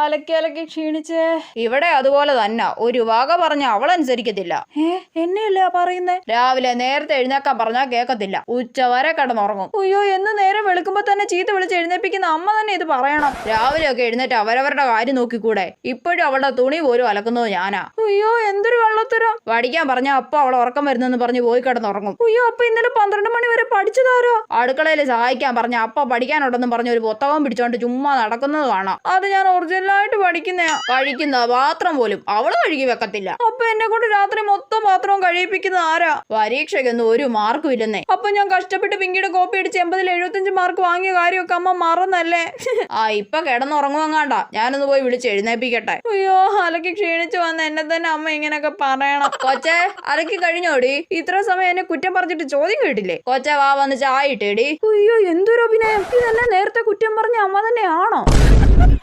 അലക്കി അലക്കി ക്ഷീണിച്ചേ. ഇവിടെ അതുപോലെ തന്നെ ഒരു വക പറഞ്ഞ അവളനുസരിക്കത്തില്ല. എന്നെയല്ല പറയുന്നേ. രാവിലെ നേരത്തെ എഴുന്നേക്കാൻ പറഞ്ഞാൽ കേൾക്കത്തില്ല. ഉച്ച വരെ കിടന്നുറങ്ങും. അയ്യോ, എന്ന് നേരം വെളുക്കുമ്പോ തന്നെ ചീത്ത വിളിച്ച് എഴുന്നേപ്പിക്കുന്ന അമ്മ തന്നെ ഇത് പറയണം. രാവിലെ ഒക്കെ എഴുന്നേറ്റ് അവരവരുടെ കാര്യം നോക്കിക്കൂടെ? ഇപ്പോഴും അവളുടെ തുണി പോലും അലക്കുന്നത് ഞാനാ. അയ്യോ, എന്തൊരു കള്ളത്തരം. പഠിക്കാൻ പറഞ്ഞാൽ അപ്പൊ അവൾ ഉറക്കം വരുന്നെന്ന് പറഞ്ഞ് പോയി കിടന്നുറങ്ങും. അയ്യോ, അപ്പൊ ഇന്നലെ 12 മണി വരെ പഠിച്ചതാരോ? അടുക്കളയിൽ സഹായിക്കാൻ പറഞ്ഞ അപ്പ പഠിക്കാനുണ്ടെന്നും പറഞ്ഞ് ഒരു പുസ്തകം പിടിച്ചോണ്ട് ചുമ്മാ നടക്കുന്നത് കാണാം. അത് ഞാൻ ഒറിജിനലായിട്ട് പഠിക്കുന്നയാ. കഴിക്കുന്ന പാത്രം പോലും അവള് കഴുകി വെക്കത്തില്ല. അപ്പൊ എന്നെ കൊണ്ട് രാത്രി മൊത്തം പാത്രവും കഴിപ്പിക്കുന്ന ആരാ? പരീക്ഷയ്ക്കൊന്നും ഒരു മാർക്കും ഇല്ലെന്നേ. അപ്പൊ ഞാൻ കഷ്ടപ്പെട്ട് പിങ്കിയുടെ കോപ്പി അടിച്ച് 80-ൽ 75 മാർക്ക് വാങ്ങിയ കാര്യമൊക്കെ അമ്മ മറന്നല്ലേ? ഇപ്പൊ കിടന്നുറങ്ങുവങ്ങാണ്ട. ഞാനൊന്ന് പോയി വിളിച്ച് എഴുന്നേപ്പിക്കട്ടെ. അയ്യോ, അലക്കി ക്ഷീണിച്ചു വന്ന എന്നെ തന്നെ അമ്മ ഇങ്ങനെയൊക്കെ പറയണം. കൊച്ചേ, അലക്കി കഴിഞ്ഞോടി? ഇത്ര സമയം എന്നെ കുറ്റം പറഞ്ഞിട്ട് ചോദ്യം കേട്ടില്ലേ? കൊച്ചേ, വാ വന്ന് ചായ ഇട്ടേടി. അയ്യോ, എന്തൊരു അഭിനയം. ഇതെന്നെ നേരത്തെ കുറ്റം പറഞ്ഞ അമ്മ തന്നെയാണോ?